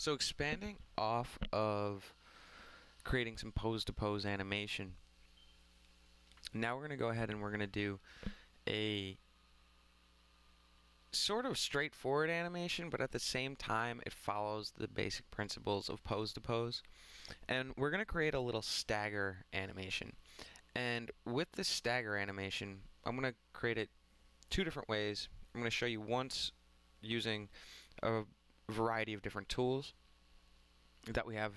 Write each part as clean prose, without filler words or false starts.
So expanding off of creating some pose-to-pose animation, now we're going to go ahead and we're going to do a sort of straightforward animation, but at the same time it follows the basic principles of pose-to-pose. And we're going to create a little stagger animation. And with this stagger animation, I'm going to create it two different ways. I'm going to show you once using a variety of different tools that we have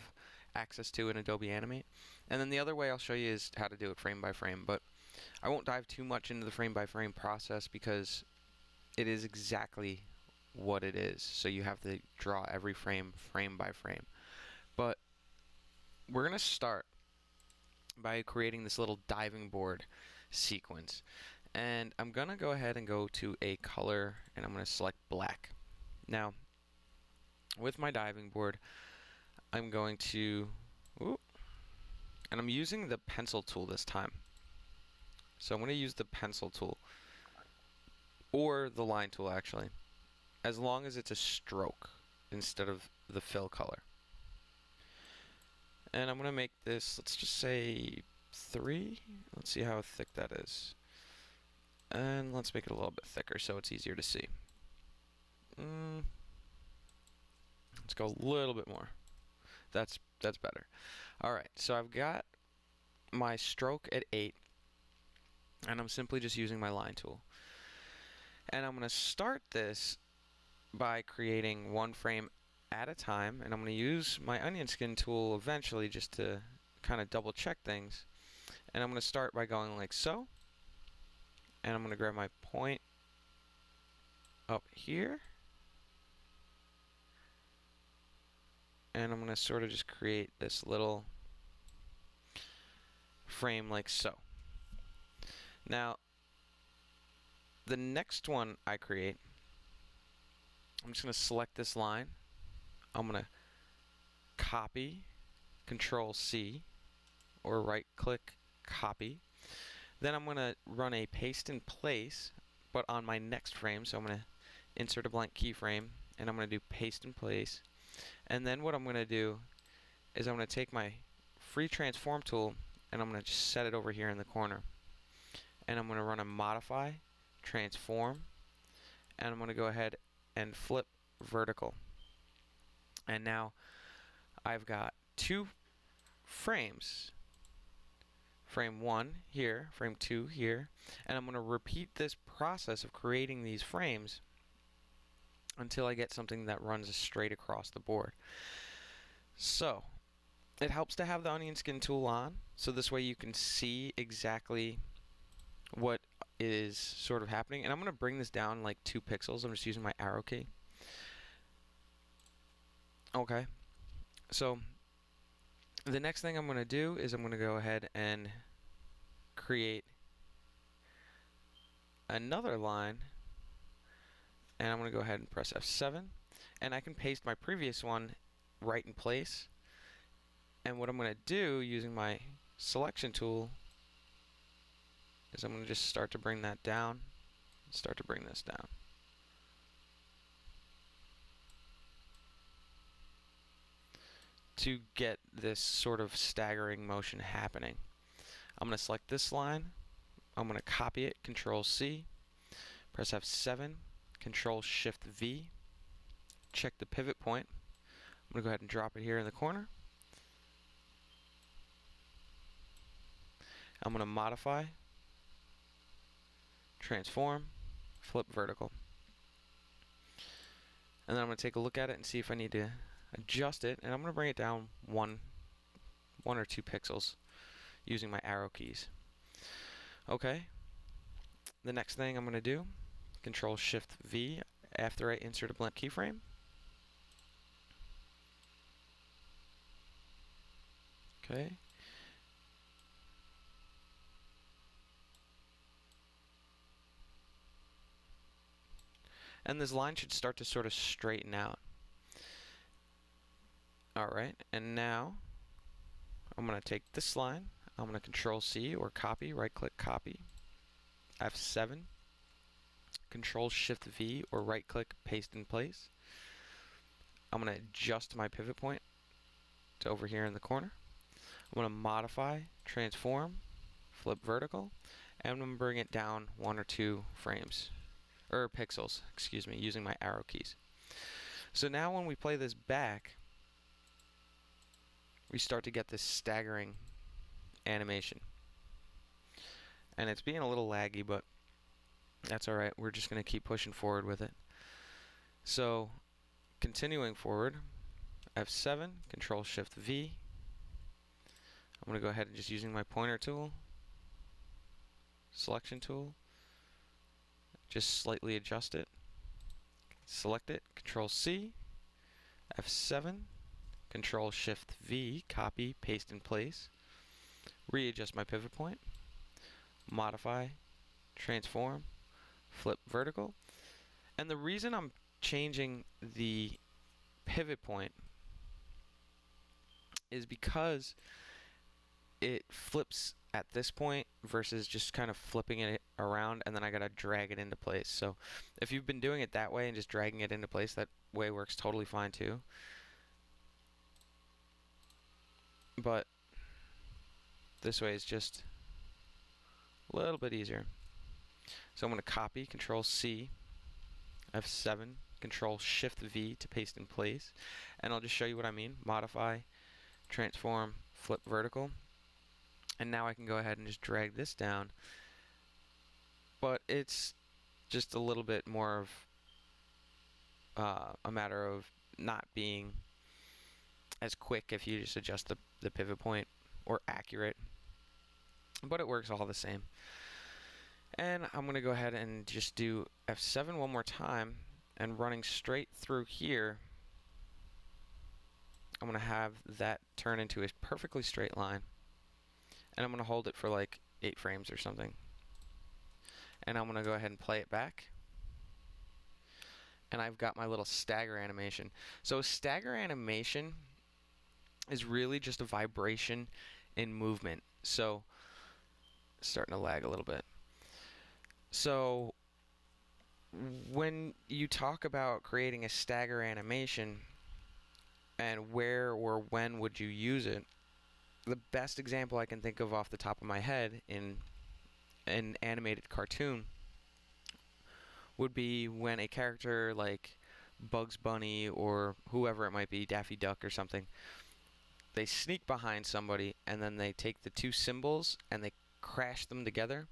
access to in Adobe Animate. And then the other way I'll show you is how to do it frame by frame. But I won't dive too much into the frame by frame process because it is exactly what it is. So you have to draw every frame by frame. But we're going to start by creating this little diving board sequence. And I'm going to go ahead and go to a color and I'm going to select black. Now, with my diving board, I'm going to, and I'm using the pencil tool this time. So I'm going to use the pencil tool, or the line tool actually, as long as it's a stroke instead of the fill color. And I'm going to make this, let's just say 3. Let's see how thick that is. And let's make it a little bit thicker so it's easier to see. Let's go a little bit more. That's better. Alright, so I've got my stroke at 8, and I'm simply just using my line tool. And I'm going to start this by creating one frame at a time, and I'm going to use my onion skin tool eventually just to kind of double check things. And I'm going to start by going like so, and I'm going to grab my point up here, and I'm going to sort of just create this little frame like so. Now, the next one I create, I'm just going to select this line. I'm going to copy, Control C, or right click, copy. Then I'm going to run a paste in place, but on my next frame. So I'm going to insert a blank keyframe, and I'm going to do paste in place. And then what I'm going to do is I'm going to take my free transform tool, and I'm going to just set it over here in the corner. And I'm going to run a modify, transform, and I'm going to go ahead and flip vertical. And now I've got 2 frames. Frame 1 here, frame 2 here, and I'm going to repeat this process of creating these frames until I get something that runs straight across the board. So it helps to have the onion skin tool on, so this way you can see exactly what is sort of happening. And I'm going to bring this down like 2 pixels. I'm just using my arrow key. Okay, so the next thing I'm going to do is I'm going to go ahead and create another line, and I'm going to go ahead and press F7, and I can paste my previous one right in place. And what I'm going to do using my selection tool is I'm going to just start to bring that down, start to bring this down. To get this sort of staggering motion happening. I'm going to select this line, I'm going to copy it, Control C, press F7, Control Shift V, check the pivot point. I'm going to go ahead and drop it here in the corner. I'm going to modify, transform, flip vertical. And then I'm going to take a look at it and see if I need to adjust it, and I'm going to bring it down one or 2 pixels using my arrow keys. Okay, the next thing I'm going to do, Control Shift V after I insert a blank keyframe. Okay. And this line should start to sort of straighten out. Alright, and now I'm going to take this line, I'm going to Control C or copy, right click copy, F7, Control Shift V or right click paste in place. I'm going to adjust my pivot point to over here in the corner. I'm going to modify, transform, flip vertical, and I'm going to bring it down 1 or 2 frames, or pixels, excuse me, using my arrow keys. So now when we play this back, we start to get this staggering animation. And it's being a little laggy, but that's alright. We're just going to keep pushing forward with it. So, continuing forward, F7, Control Shift V. I'm going to go ahead and just using my pointer tool, selection tool, just slightly adjust it, select it, Control C, F7, Control Shift V, copy, paste in place, readjust my pivot point, modify, transform, flip vertical. And the reason I'm changing the pivot point is because it flips at this point versus just kind of flipping it around, and then I gotta drag it into place. So if you've been doing it that way and just dragging it into place, that way works totally fine too. But this way is just a little bit easier. So I'm going to copy, Control C, F7, Control Shift V to paste in place, and I'll just show you what I mean. Modify, transform, flip vertical, and now I can go ahead and just drag this down. But it's just a little bit more of a matter of not being as quick if you just adjust the pivot point, or accurate, but it works all the same. And I'm going to go ahead and just do F7 one more time, and running straight through here, I'm going to have that turn into a perfectly straight line, and I'm going to hold it for like 8 frames or something. And I'm going to go ahead and play it back, and I've got my little stagger animation. So a stagger animation is really just a vibration in movement. So starting to lag a little bit. So when you talk about creating a stagger animation and where or when would you use it, the best example I can think of off the top of my head in an animated cartoon would be when a character like Bugs Bunny or whoever it might be, Daffy Duck or something, they sneak behind somebody, and then they take the 2 symbols and they crash them together,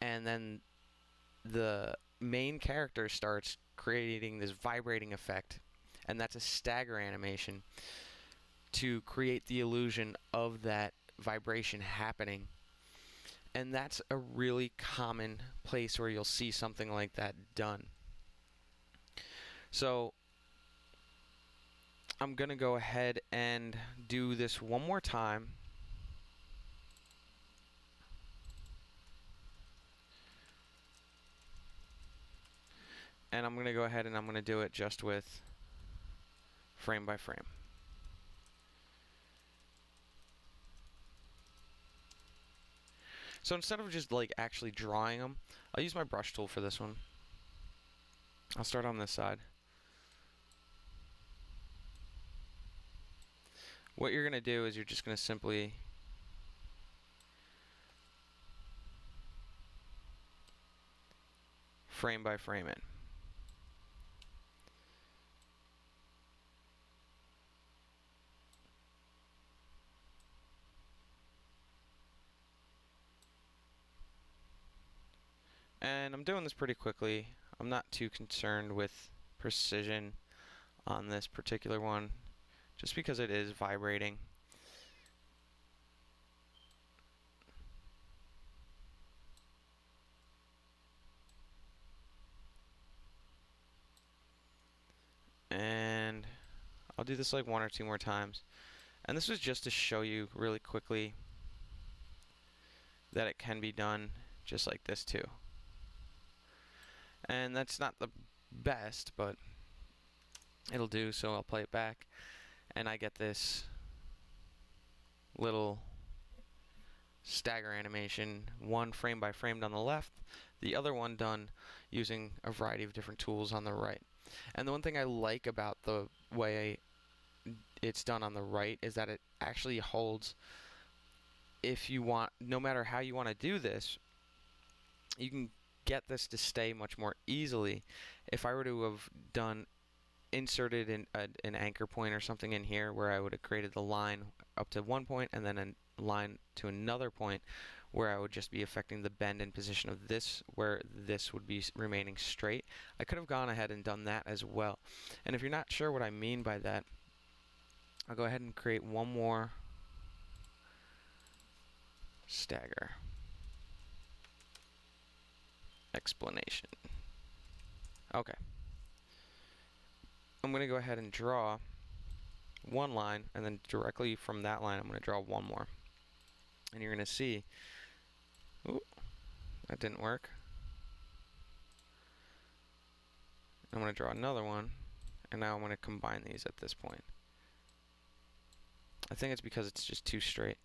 and then the main character starts creating this vibrating effect, and that's a stagger animation to create the illusion of that vibration happening. And that's a really common place where you'll see something like that done. So I'm going to go ahead and do this one more time. And I'm going to go ahead and I'm going to do it just with frame by frame. So instead of just like actually drawing them, I'll use my brush tool for this one. I'll start on this side. What you're going to do is you're just going to simply frame by frame it. And I'm doing this pretty quickly. I'm not too concerned with precision on this particular one, just because it is vibrating. And I'll do this like 1 or 2 more times. And this was just to show you really quickly that it can be done just like this too. And that's not the best, but it'll do, so I'll play it back. And I get this little stagger animation, one frame by frame on the left, the other one done using a variety of different tools on the right. And the one thing I like about the way it's done on the right is that it actually holds, if you want, no matter how you want to do this, you can get this to stay much more easily. If I were to have inserted an anchor point or something in here where I would have created the line up to one point and then a line to another point where I would just be affecting the bend and position of this, where this would be remaining straight, I could have gone ahead and done that as well. And if you're not sure what I mean by that, I'll go ahead and create one more stagger explanation. Okay. I'm going to go ahead and draw one line, and then directly from that line I'm going to draw one more. And you're going to see, ooh, that didn't work. I'm going to draw another one, and now I'm going to combine these at this point. I think it's because it's just too straight.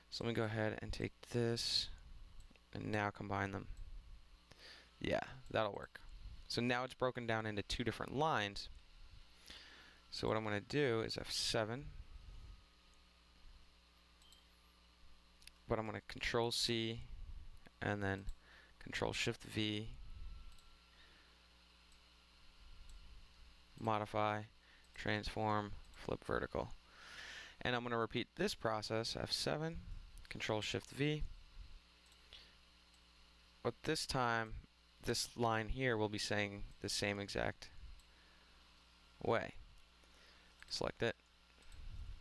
So let me go ahead and take this and now combine them. Yeah, that'll work. So now it's broken down into two different lines. So what I'm going to do is F7, but I'm going to Control C and then Control Shift V, modify, transform, flip vertical. And I'm going to repeat this process, F7, Control Shift V, but this time this line here will be saying the same exact way. Select it,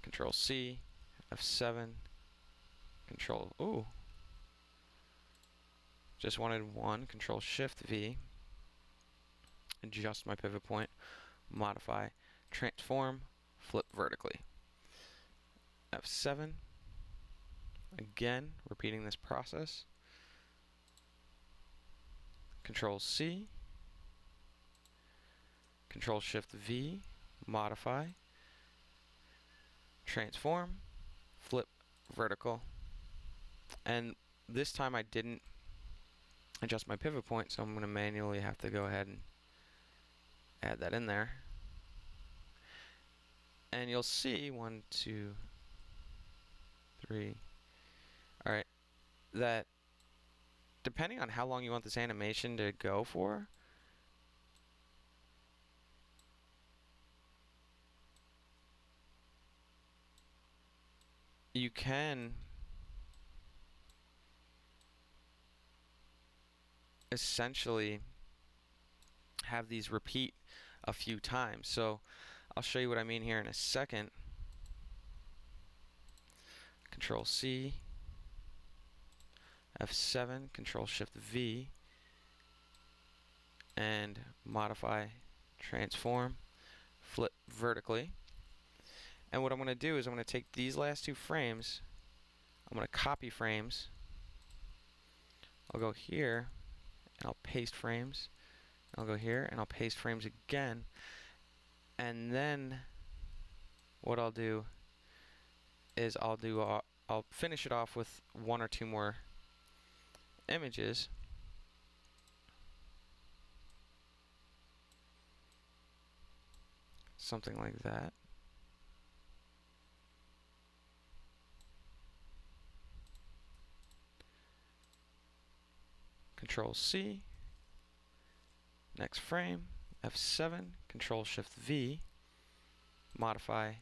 Control C, F7, Control, ooh, just wanted one, Control Shift V, adjust my pivot point, modify, transform, flip vertically. F7, again, repeating this process, Control C, Control Shift V, modify, transform, flip vertical. And this time I didn't adjust my pivot point, so I'm going to manually have to go ahead and add that in there. And you'll see 1, 2, 3. Alright, that depending on how long you want this animation to go for, you can essentially have these repeat a few times. So I'll show you what I mean here in a second. Control C, F7, Control Shift V, and modify, transform, flip vertically. And what I'm going to do is I'm going to take these last two frames, I'm going to copy frames, I'll go here and I'll paste frames, I'll go here and I'll paste frames again, and then what I'll do is I'll finish it off with one or two more images. Something like that. Control C, next frame, F7, Control Shift V, modify,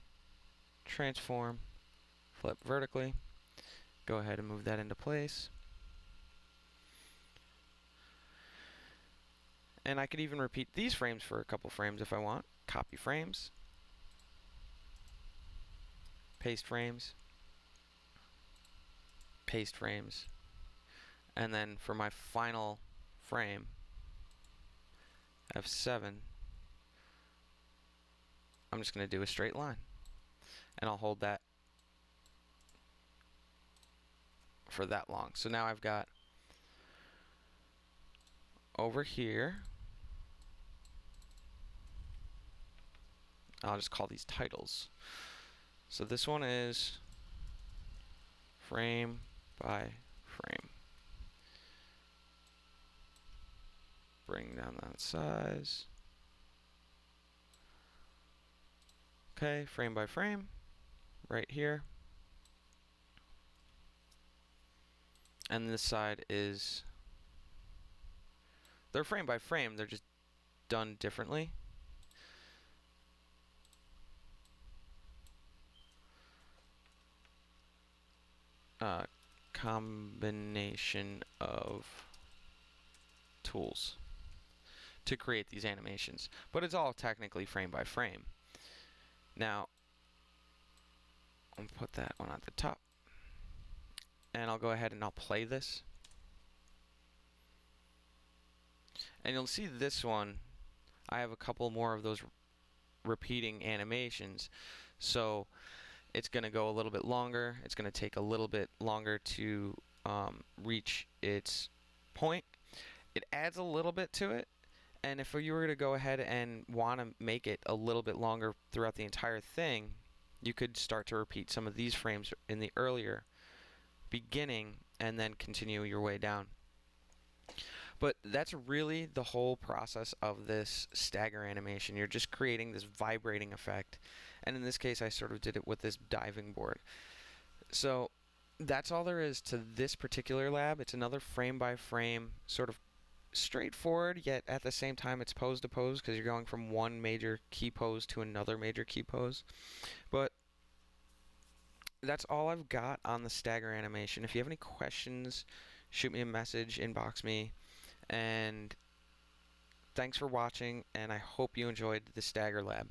transform, flip vertically. Go ahead and move that into place. And I could even repeat these frames for a couple frames if I want. Copy frames, paste frames, paste frames, and then for my final frame, F7, I'm just going to do a straight line. And I'll hold that for that long. So now I've got over here, I'll just call these titles. So this one is frame by frame. Bring down that size. Okay, frame by frame, right here. And this side is, they're frame by frame, they're just done differently. Combination of tools to create these animations, but it's all technically frame by frame. Now, I'll put that one at the top, and I'll go ahead and I'll play this. And you'll see this one, I have a couple more of those repeating animations, so it's going to go a little bit longer. It's going to take a little bit longer to reach its point. It adds a little bit to it, and if you were to go ahead and want to make it a little bit longer throughout the entire thing, you could start to repeat some of these frames in the earlier beginning and then continue your way down. But that's really the whole process of this stagger animation. You're just creating this vibrating effect. And in this case, I sort of did it with this diving board. So that's all there is to this particular lab. It's another frame by frame, sort of straightforward, yet at the same time it's pose to pose because you're going from one major key pose to another major key pose. But that's all I've got on the stagger animation. If you have any questions, shoot me a message, inbox me. And thanks for watching, and I hope you enjoyed the Stagger Lab.